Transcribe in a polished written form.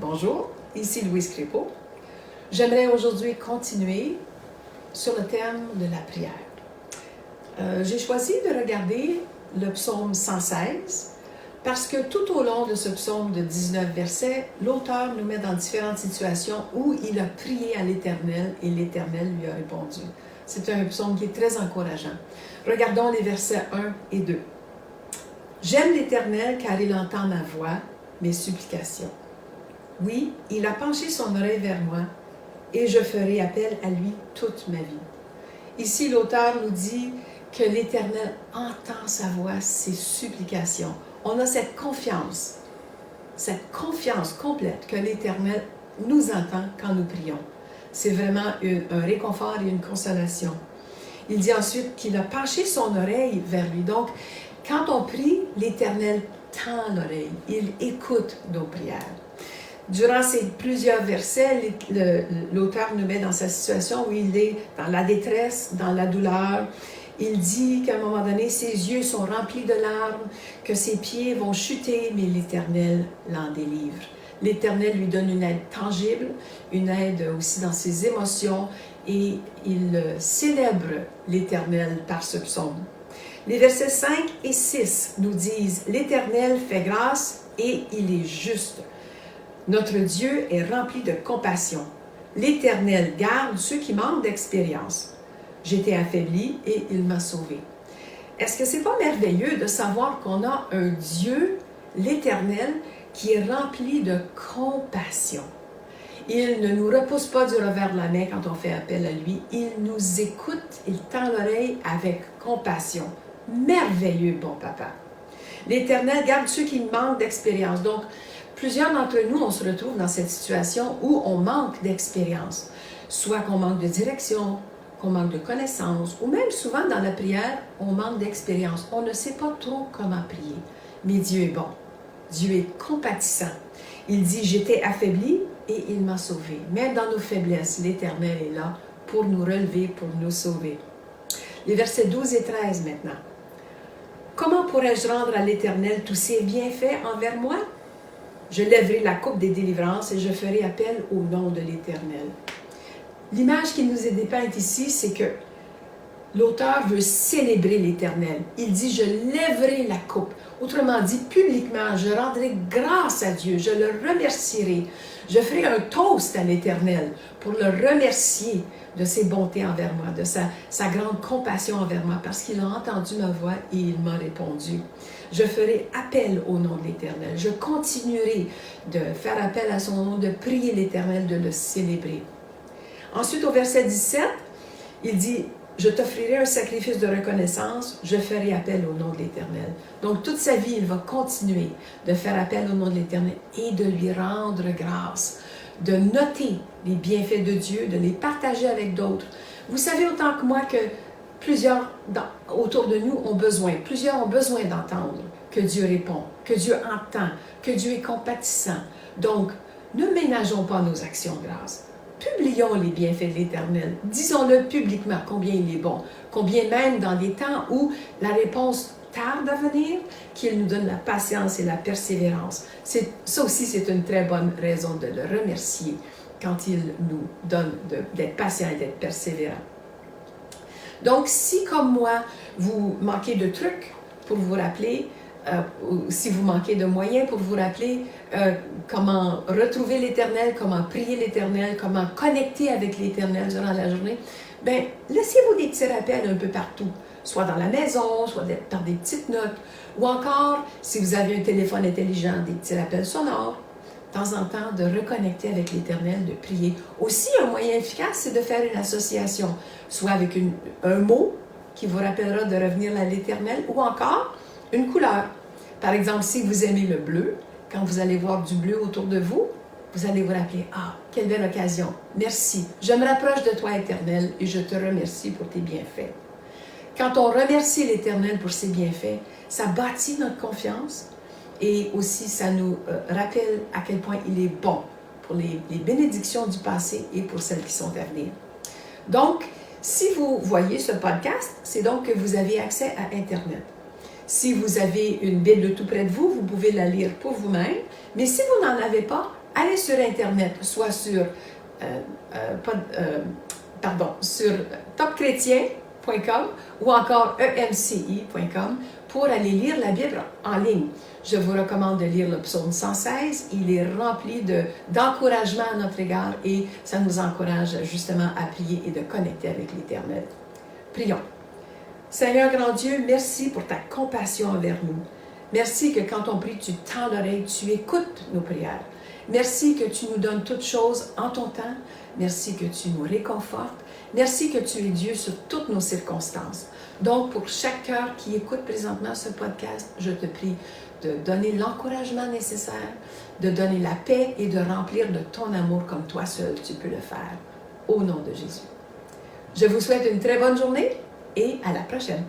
Bonjour, ici Louise Crépeau. J'aimerais aujourd'hui continuer sur le thème de la prière. J'ai choisi de regarder le psaume 116 parce que tout au long de ce psaume de 19 versets, l'auteur nous met dans différentes situations où il a prié à l'Éternel et l'Éternel lui a répondu. C'est un psaume qui est très encourageant. Regardons les versets 1 et 2. « J'aime l'Éternel car il entend ma voix, mes supplications. Oui, il a penché son oreille vers moi et je ferai appel à lui toute ma vie. » Ici, l'auteur nous dit que l'Éternel entend sa voix, ses supplications. On a cette confiance complète que l'Éternel nous entend quand nous prions. C'est vraiment un réconfort et une consolation. Il dit ensuite qu'il a penché son oreille vers lui. Donc, quand on prie, l'Éternel tend l'oreille. Il écoute nos prières. Durant ces plusieurs versets, l'auteur nous met dans sa situation où il est dans la détresse, dans la douleur. Il dit qu'à un moment donné, ses yeux sont remplis de larmes, que ses pieds vont chuter, mais l'Éternel l'en délivre. L'Éternel lui donne une aide tangible, une aide aussi dans ses émotions, et il célèbre l'Éternel par ce psaume. Les versets 5 et 6 nous disent « L'Éternel fait grâce et il est juste. Notre Dieu est rempli de compassion. L'Éternel garde ceux qui manquent d'expérience. J'étais affaibli et il m'a sauvé. » Est-ce que c'est pas merveilleux de savoir qu'on a un Dieu, l'Éternel, qui est rempli de compassion? Il ne nous repousse pas du revers de la main quand on fait appel à lui. Il nous écoute, il tend l'oreille avec compassion. Merveilleux, bon papa. L'Éternel garde ceux qui manquent d'expérience. Donc, plusieurs d'entre nous, on se retrouve dans cette situation où on manque d'expérience. Soit qu'on manque de direction, qu'on manque de connaissances, ou même souvent dans la prière, on manque d'expérience. On ne sait pas trop comment prier. Mais Dieu est bon. Dieu est compatissant. Il dit « J'étais affaibli et il m'a sauvé. » Même dans nos faiblesses, l'Éternel est là pour nous relever, pour nous sauver. Les versets 12 et 13 maintenant. « Comment pourrais-je rendre à l'Éternel tous ses bienfaits envers moi? Je lèverai la coupe des délivrances et je ferai appel au nom de l'Éternel. » L'image qui nous est dépeinte ici, c'est que l'auteur veut célébrer l'Éternel. Il dit « Je lèverai la coupe ». Autrement dit, publiquement, je rendrai grâce à Dieu, je le remercierai. Je ferai un toast à l'Éternel pour le remercier de ses bontés envers moi, de sa grande compassion envers moi, parce qu'il a entendu ma voix et il m'a répondu. Je ferai appel au nom de l'Éternel. Je continuerai de faire appel à son nom, de prier l'Éternel, de le célébrer. Ensuite, au verset 17, il dit « Je t'offrirai un sacrifice de reconnaissance, je ferai appel au nom de l'Éternel. » Donc, toute sa vie, il va continuer de faire appel au nom de l'Éternel et de lui rendre grâce, de noter les bienfaits de Dieu, de les partager avec d'autres. Vous savez autant que moi que plusieurs autour de nous ont besoin d'entendre que Dieu répond, que Dieu entend, que Dieu est compatissant. Donc, ne ménageons pas nos actions de grâce. Publions les bienfaits de l'Éternel. Disons-le publiquement combien il est bon. Combien même dans des temps où la réponse tarde à venir, qu'il nous donne la patience et la persévérance. Ça aussi, c'est une très bonne raison de le remercier quand il nous donne d'être patient et d'être persévérant. Donc, si comme moi, vous manquez de trucs pour vous rappeler, si vous manquez de moyens pour vous rappeler comment retrouver l'Éternel, comment prier l'Éternel, comment connecter avec l'Éternel durant la journée, bien, laissez-vous des petits rappels un peu partout, soit dans la maison, soit par des petites notes, ou encore, si vous avez un téléphone intelligent, des petits rappels sonores, de temps en temps, de reconnecter avec l'Éternel, de prier. Aussi, un moyen efficace, c'est de faire une association, soit avec un mot qui vous rappellera de revenir à l'Éternel, ou encore une couleur. Par exemple, si vous aimez le bleu, quand vous allez voir du bleu autour de vous, vous allez vous rappeler « Ah, quelle belle occasion! Merci! Je me rapproche de toi, Éternel, et je te remercie pour tes bienfaits. » Quand on remercie l'Éternel pour ses bienfaits, ça bâtit notre confiance et aussi ça nous rappelle à quel point il est bon pour les bénédictions du passé et pour celles qui sont à venir. Donc, si vous voyez ce podcast, c'est donc que vous avez accès à Internet. Si vous avez une Bible tout près de vous, vous pouvez la lire pour vous-même. Mais si vous n'en avez pas, allez sur Internet, soit sur, sur topchrétien.com ou encore emci.com pour aller lire la Bible en ligne. Je vous recommande de lire le psaume 116. Il est rempli d'encouragement à notre égard et ça nous encourage justement à prier et de connecter avec l'Éternel. Prions. Seigneur grand Dieu, merci pour ta compassion envers nous. Merci que quand on prie, tu tends l'oreille, tu écoutes nos prières. Merci que tu nous donnes toutes choses en ton temps. Merci que tu nous réconfortes. Merci que tu es Dieu sur toutes nos circonstances. Donc, pour chaque cœur qui écoute présentement ce podcast, je te prie de donner l'encouragement nécessaire, de donner la paix et de remplir de ton amour comme toi seul tu peux le faire. Au nom de Jésus. Je vous souhaite une très bonne journée et à la prochaine.